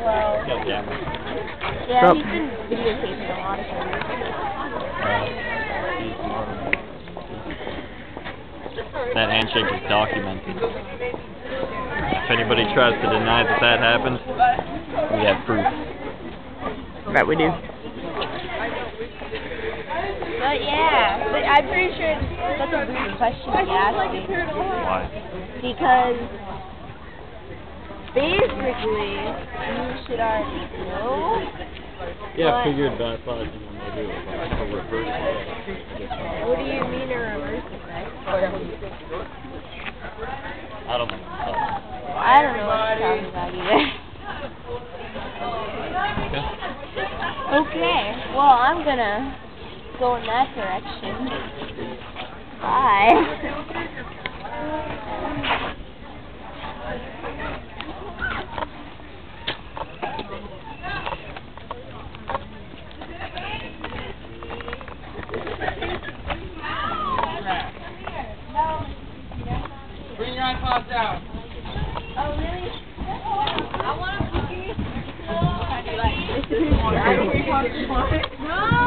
Well, got a camera. yeah, So- he's been videotaping a lot of things. He's smart. That handshake is documented. If anybody tries to deny that that happened, we have proof. Bet we do. But yeah, but I'm pretty sure that's a weird question to ask me. Why? Because basically, you should already know. Yeah, I But figured that's why I think I'm gonna do it. Like a reverse effect. what do you mean a reverse effect? I don't know. I don't know what you're talking about either. Okay, well, I'm gonna go in that direction. Bye. Bring your iPods out. Oh, really? I want a cookie. How do you like it? No!